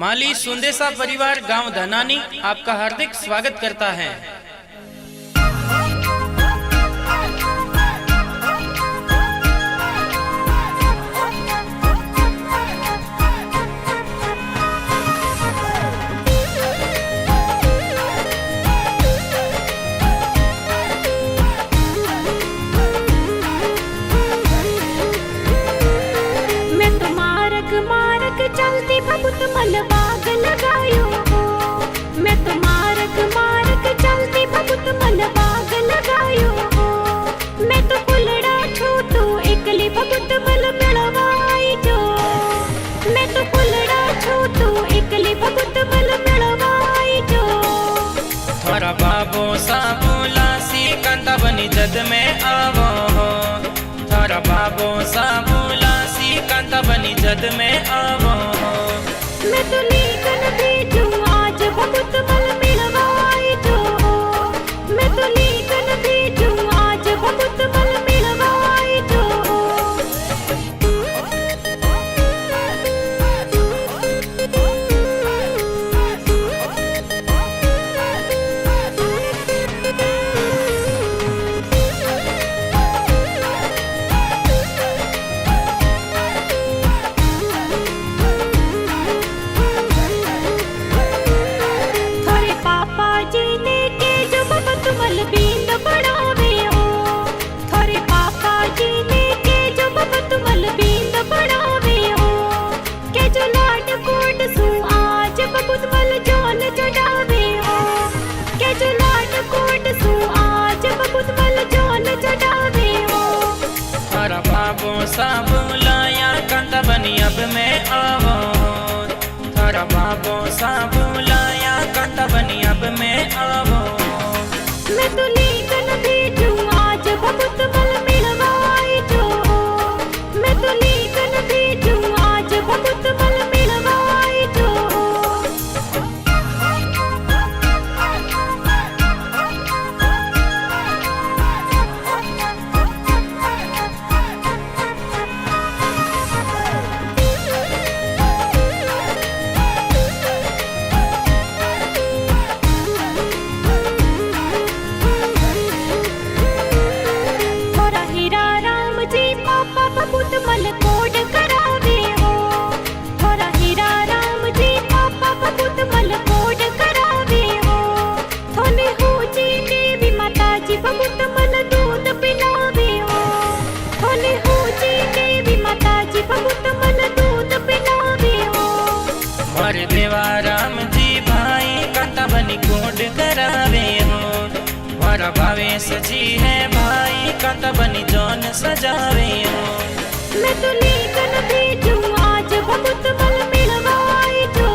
माली सुंदेसा परिवार गांव धनानी आपका हार्दिक स्वागत करता है। चलती भगुत मल बाग लगायो हो, मैं तो मारक मारक चलती भगुत मल बाग लगायो हो। मैं तो कुलड़ा छू तू एकली भगुत मल मिलवाई जो, मैं तो कुलड़ा छू तू एकली भगुत मल मिलवाई जो। थोड़ा बाबो साबुला सी कंता बनी जद में आवो हो, थोड़ा बाबो साबुला सी कंता बनी जद में आवो। मैं तो लेकर भेजूं आज भगुत मल मिलवाई जो, मैं तो लेकर भेजूं आज भगुत मल मिलवाई जो। साबुलाया कंता बनी अब में आवो, थारा बाबो साबुलाया कंता बनी अब में आवो। मैं तो लेकर भेजूं आज भगुत मल मिलवाई जो, मैं तो लेकर भेजूं आज भगुत मल मिलवाई जो। भगुत मल कोड करावे हो, थोड़ा हीरा राम जी पापा भगुत मल कोड करावे हो। थोने हो जी देवी माता जी भगुत मल दूध पिलावे हो, थोने हो जी देवी माता जी भगुत मल दूध पिलावे हो। मारे देवा राम जी भाई कंता बनी कोड करावे हो, मारा भावेश जी है भाई कंता बनी जौन सजावे हो। मैं तो लेकर भेजूं आज भगुत मल मिलवाई जो,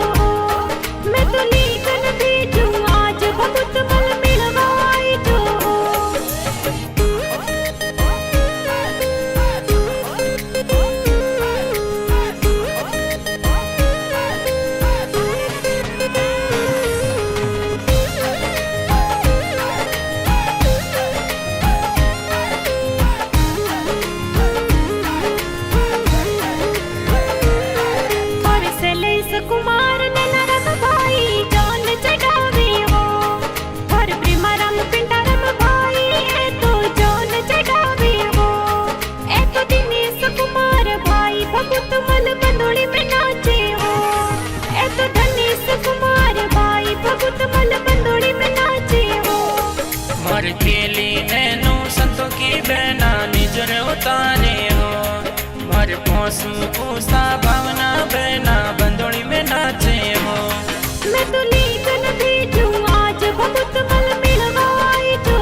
मैं तो लेकर भेजूं आज भगुत मल मिलवाई जो। कुमार ने नरम भाई जान चढ़ावे हो, और प्रेमाराम पिंडारम भाई ए तो जान चढ़ावे हो। ए तो दिनेश कुमार भाई भगुत मल बंदोड़ी में नाचे हो, ए तो धनेश कुमार भाई भगुत मल बंदोड़ी में नाचे हो। मर केली नैनो संतों की बहना निजर उतारे हो, मर पौसू पूसा भावना बहना बंदोड़ी में नाचे हो। मैं तो लेकर भेजूं आज भगुत मल मिलवाई जो,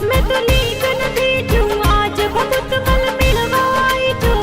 मैं तो लेकर भेजूं आज भगुत मल मिलवाई जो।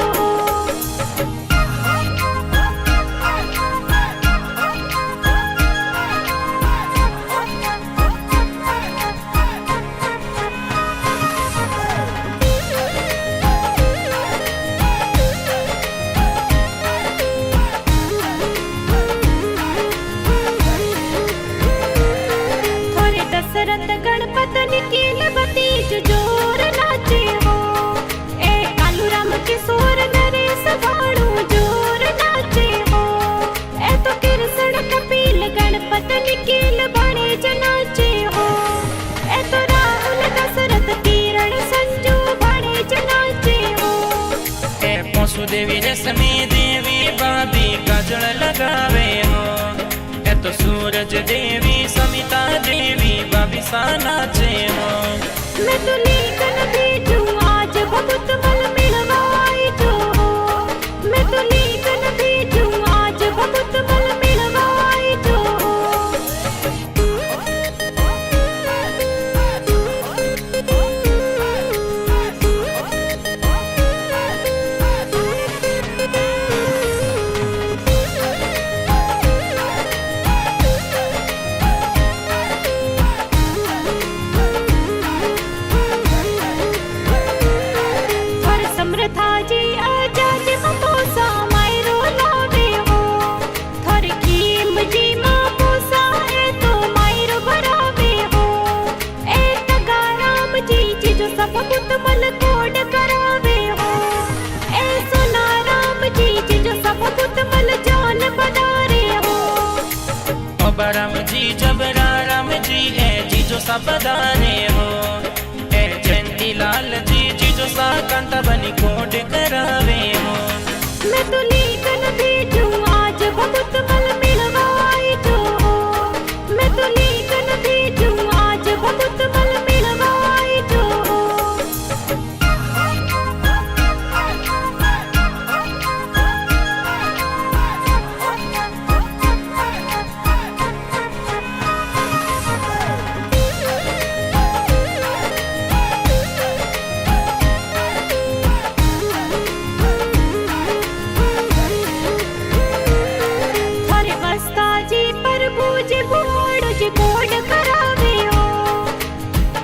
तो रश्मि देवी भाभी काजल लगावे हो। ए तो सूरज देवी समिता देवी भाभी सा नाचे हो। मैं तो लेकर भेजूं आज बहुत मल मिलवाई जो हो। मैं तो लेकर भेजूं आज बहुत मल मिलवाई जो हो। हर समृथा जी आजाद मपोसा मायरो लावे हो। थर कीम जी मपोसा है तो मायरो भरावे हो। ए तगा राम जी जो सब पुत मल कोड करावे हो। ए सोना राम जी जो सब पुत मल जान बदारे हो। राम जी जबरा राम जी ए जी जो सबदारे हो। ए जयंती लाल जी जो सा कांता बनी कोड करावे हो। मैं तो लेकर भेजूं आज बहुत मल मिलवाई जो हो। मैं तो लेकर भेजूं आज बहुत मल मिलवाई जो हो। थारे बस्ता जी पर पूजे बोड़ जी कोड करावे हो।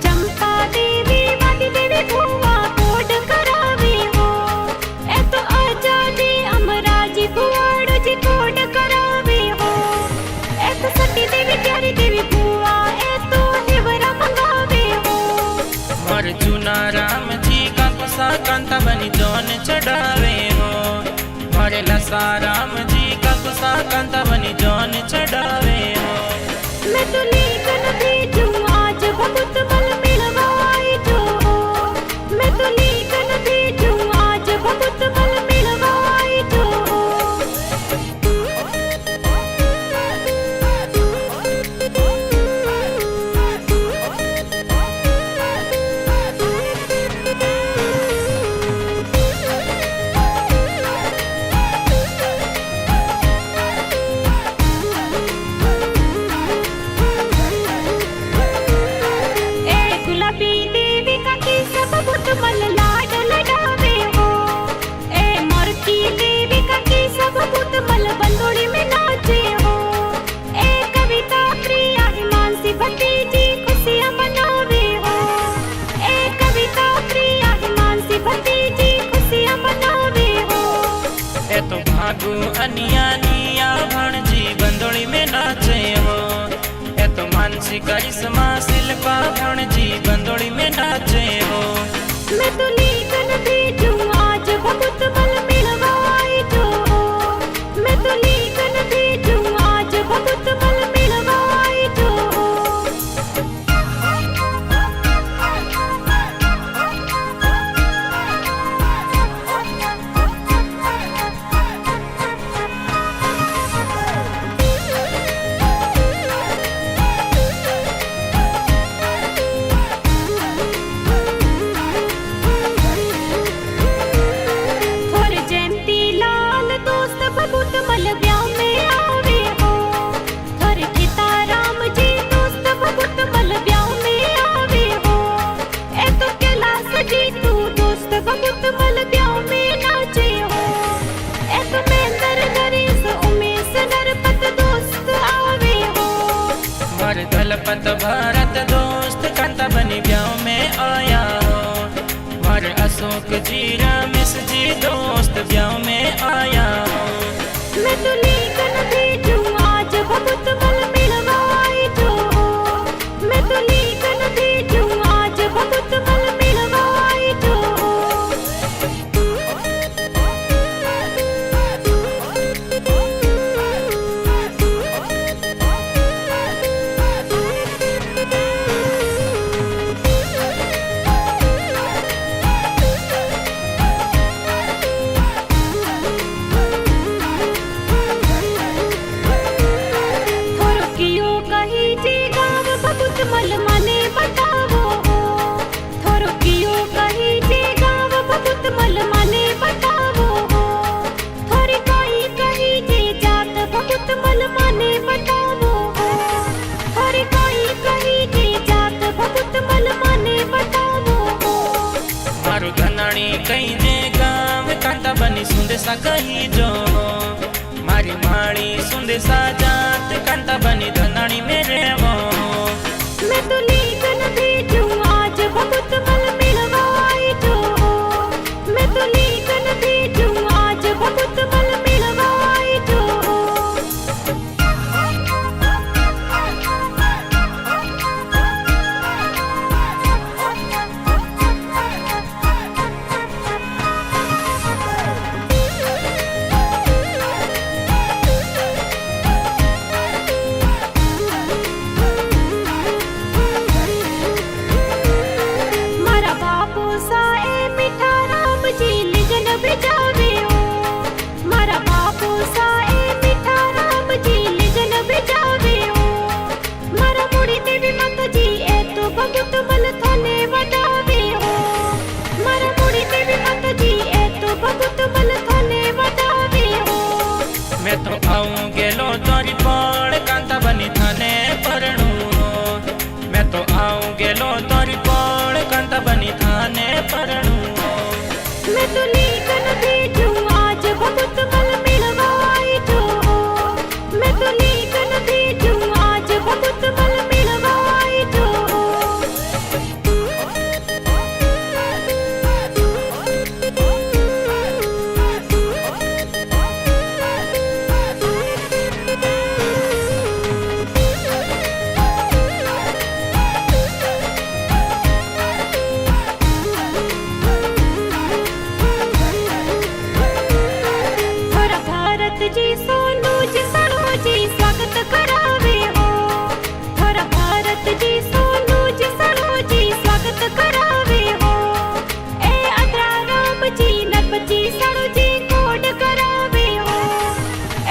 चंपा देवी वाली देवी बुआ कोड करावे हो। ए तो आजादी अमरा जी बुआड़ जी कोड करावे हो। ए तो सती देवी प्यारी देवी बुआ ए तो हिवरा मंगावे हो। और चुना राम जी का कुसा कांता बनी जोन चढ़ावे हो। और लसा राम जी का कुसा कांता बनी जोन चढ़ावे हो। मैं तो लेकर भेजूं आज बहुत मल मिलवाई जो हो। मैं तो लेकर भेजूं आज बहुत मल मिलवाई जो हो। ए गुलाबी देवी का की सब पुत मल लाड लडावे हो। ए मोरकी देवी का की सब पुत मल बंदोड़ी में नाचे हो। ए कविता प्रिया हिमांशी भतीजी खुशियां मनावे हो। ए कविता प्रिया हिमांशी भतीजी खुशियां मनावे हो। ए तो भागु अनिया निया भणजी बंदोड़ी में नाचे हो। ए तो मानसी करिश्मा शिल्पा भणजी बंदोड़ी में नाचे हो। मैं तो लेकर भेजूं आज बहुत मल मिलवाई जो हो। मैं तो लेकर भेजूं आज बहुत मल मिलवाई जो हो। मल माने बतावो हो थोरो कियो कही जे गाव बहुत मल माने बतावो हो थोरी कोई कही जे जात बहुत मल माने बतावो हो थोरी कोई कही जे जात बहुत मल माने बतावो हो मारो धनाणी कहीं जे गाँव कांता बनी सुंदसा कही जो मारी माड़ी सुंदसा जात कांता बनी धनाणी मेरे वो मैं तो लीकन भेजूं आज बहुत मल मिलवाई जो मैं तो लीकन भेजूं आज बहुत मल मिलवाई जो मारा बापू साए मीठा राम जी लिगन बिजावे हो मारा बापू साए मीठा राम जी लिगन बिजावे हो मारा मुड़ी देवी माता जी ए तो बहुत मल थाने वडावे हो मारा मुड़ी देवी माता जी ए तो बहुत मल थाने वडावे हो मैं तो आऊं गेलो तोरी पड़ कांता बनी थाने परणू मैं तो आऊं गेलो तोरी पड़ कांता बनी थाने परणू मैं तो लीकन भेजूं आज बहुत मल मिलवाई जो मैं तो लीकन भेजूं आज बहुत मल मिलवाई जो थोरा भारत जी सोनू जी सरो जी स्वागत करावे हो थोरा भारत जी सोनू जी सरो जी स्वागत करावे हो ए अद्रा राम जी नरपति सरो जी कोड करावे हो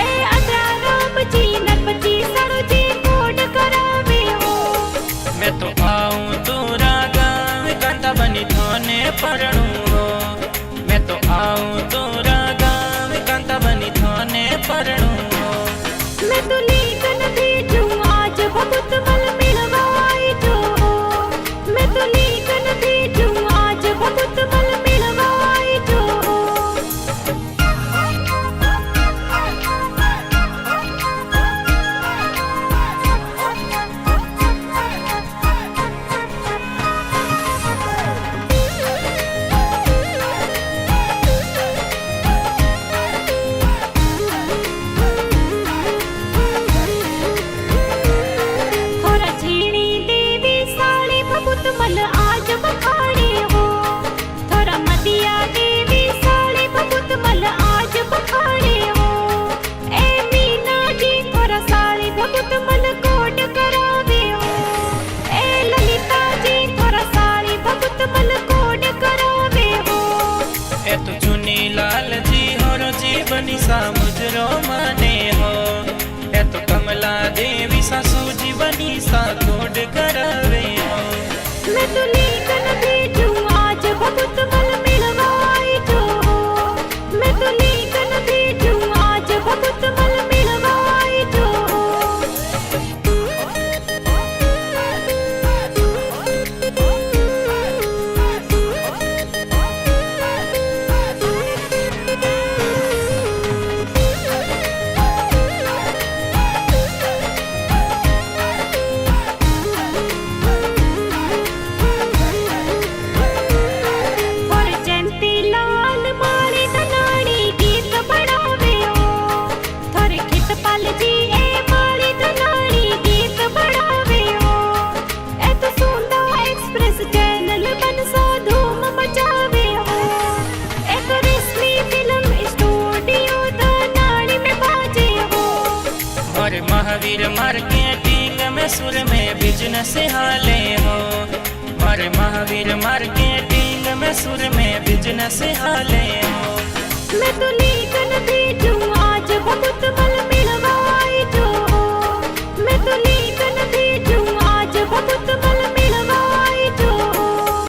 ए अद्रा राम जी नरपति सरो जी कोड करावे हो मैं तो आऊं तोरा गाँव कांता बनी थाने परणू मैं तो आऊं तोरा गाँव कांता बनी थाने परणू मैं तो लीकन भेजूं आज बहुत मल मिलवाई जो मैं तो लीकन भेजूं आज बहुत मल मिलवाई जो थोरा झीणी देवी साड़ी बहुत मल आज बखाड़े हो थोरा मदिया देवी साड़ी बहुत मल आज बखाड़े हो ए मीना जी थोरा साड़ी बहुत मल कोट करावे हो ए ललिता जी थोरा साड़ी बहुत मल कोट करावे हो ए तो चुनी लाल जी होरो जी बनी सा मुजरो माने हो ए तो कमला देवी सासू जी बनी सा कोड करावे हो मैं तो लीकन भेजूं आज बहुत मल मिलवाई जो मैं तो लीकन भेजूं आज बहुत मल मिलवाई जो महावीर मार्केटिंग में सुर में बिजनेस हाले हो। मारे महावीर मार्केटिंग में सुर में बिजनेस हाले हो। मैं तो लेकर भेजूं